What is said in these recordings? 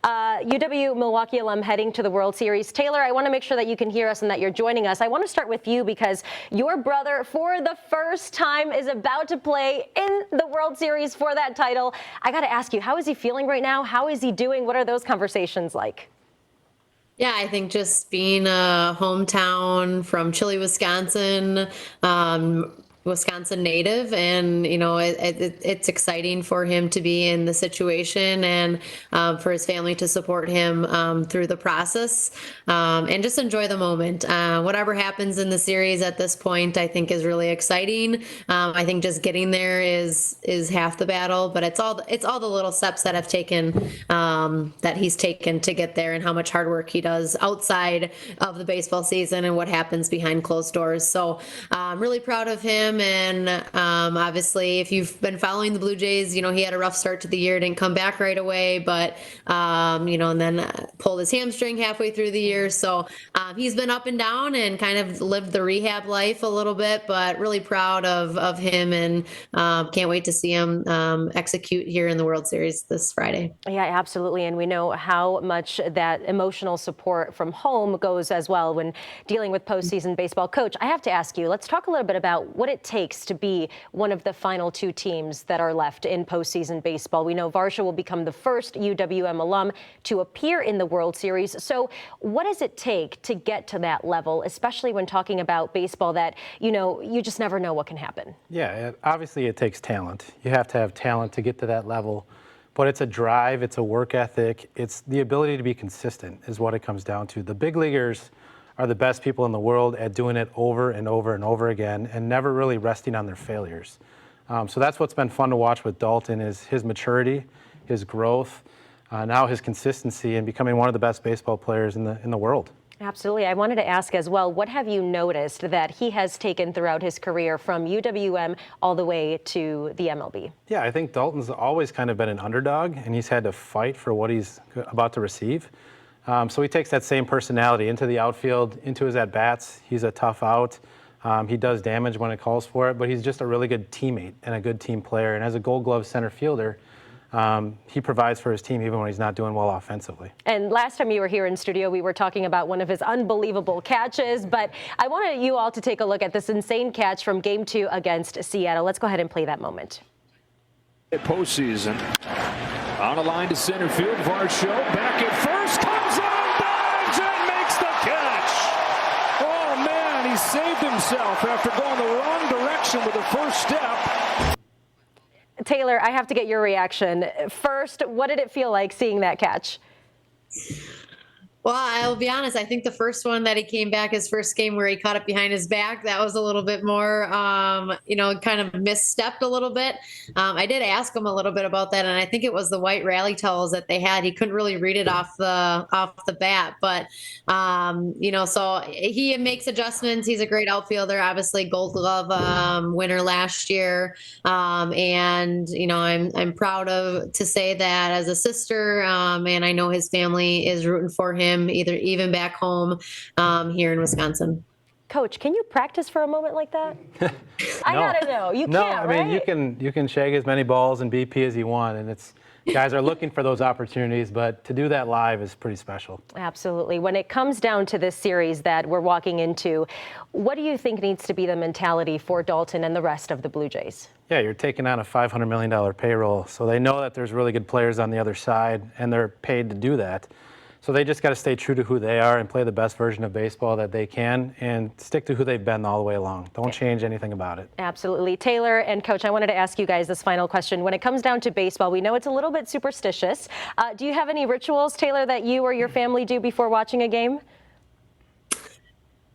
UW Milwaukee alum heading to the World Series. Taylor, I want to make sure that you can hear us and that you're joining us. I want to start with you because your brother, for the first time, is about to play in the World Series for that title. I got to ask you, how is he feeling right now? How is he doing? What are those conversations like? Yeah, I think just being a hometown from Chile, Wisconsin, Wisconsin native, and it's exciting for him to be in the situation and for his family to support him through the process and just enjoy the moment. Whatever happens in the series at this point, I think is really exciting. I think just getting there is half the battle, but it's all the little steps that he's taken to get there, and how much hard work he does outside of the baseball season and what happens behind closed doors. So I'm really proud of him. And obviously, if you've been following the Blue Jays, he had a rough start to the year, didn't come back right away, but and then pulled his hamstring halfway through the year. So he's been up and down and kind of lived the rehab life a little bit, but really proud of him, and can't wait to see him execute here in the World Series this Friday. Yeah, absolutely. And we know how much that emotional support from home goes as well when dealing with postseason baseball. Coach, I have to ask you, let's talk a little bit about what it takes to be one of the final two teams that are left in postseason baseball. We know Varsha will become the first UWM alum to appear in the World Series. So what does it take to get to that level, especially when talking about baseball that, you just never know what can happen? Yeah, obviously it takes talent. You have to have talent to get to that level. But it's a drive, it's a work ethic, it's the ability to be consistent is what it comes down to. The big leaguers are the best people in the world at doing it over and over and over again and never really resting on their failures. So that's what's been fun to watch with Dalton, is his maturity, his growth, now his consistency, and becoming one of the best baseball players in the world. Absolutely. I wanted to ask as well, what have you noticed that he has taken throughout his career from UWM all the way to the MLB? Yeah, I think Dalton's always kind of been an underdog, and he's had to fight for what he's about to receive. So he takes that same personality into the outfield, into his at-bats. He's a tough out. He does damage when it calls for it, but he's just a really good teammate and a good team player. And as a Gold Glove center fielder, he provides for his team even when he's not doing well offensively. And last time you were here in studio, we were talking about one of his unbelievable catches, but I wanted you all to take a look at this insane catch from Game 2 against Seattle. Let's go ahead and play that moment. Postseason. On a line to center field, Varsho back at first, comes on, dives, and makes the catch. Oh man, he saved himself after going the wrong direction with the first step. Taylor, I have to get your reaction. First, what did it feel like seeing that catch? Well, I'll be honest. I think the first one that he came back, his first game where he caught it behind his back, that was a little bit more, kind of misstepped a little bit. I did ask him a little bit about that, and I think it was the white rally towels that they had. He couldn't really read it off the bat, but so he makes adjustments. He's a great outfielder, obviously Gold Glove winner last year, and I'm proud to say that as a sister, and I know his family is rooting for him, even back home here in Wisconsin. Coach, can you practice for a moment like that? I gotta know. You no, can't, I mean, right? you can shake as many balls and BP as you want, and guys are looking for those opportunities, but to do that live is pretty special. Absolutely. When it comes down to this series that we're walking into, what do you think needs to be the mentality for Dalton and the rest of the Blue Jays? Yeah, you're taking on a $500 million payroll, so they know that there's really good players on the other side, and they're paid to do that. So they just got to stay true to who they are and play the best version of baseball that they can and stick to who they've been all the way along. Don't change anything about it. Absolutely. Taylor and Coach, I wanted to ask you guys this final question. When it comes down to baseball, we know it's a little bit superstitious. Do you have any rituals, Taylor, that you or your family do before watching a game?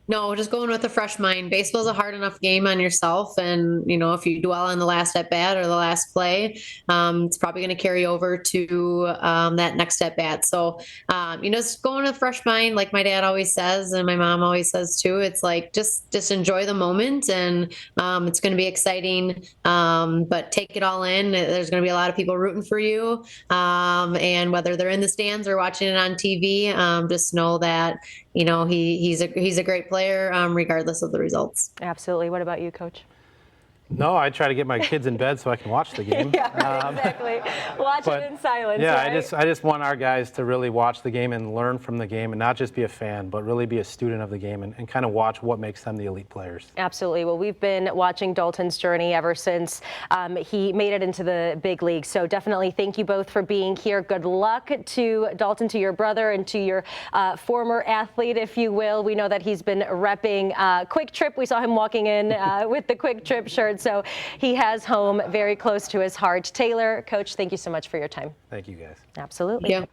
No, just going with a fresh mind. Baseball's a hard enough game on yourself, and if you dwell on the last at bat or the last play, it's probably going to carry over to that next at bat. So, just going with a fresh mind, like my dad always says, and my mom always says too. It's like just enjoy the moment, and it's going to be exciting. But take it all in. There's going to be a lot of people rooting for you, and whether they're in the stands or watching it on TV, just know that he's a great player, regardless of the results. Absolutely. What about you, Coach? No, I try to get my kids in bed so I can watch the game. Yeah, exactly. Watch but, it in silence. Yeah, right? I just want our guys to really watch the game and learn from the game and not just be a fan, but really be a student of the game and kind of watch what makes them the elite players. Absolutely. Well, we've been watching Dalton's journey ever since he made it into the big league. So definitely thank you both for being here. Good luck to Dalton, to your brother, and to your former athlete, if you will. We know that he's been repping Quick Trip. We saw him walking in with the Quick Trip shirt. So he has home very close to his heart. Taylor, Coach, thank you so much for your time. Thank you, guys. Absolutely. Yeah.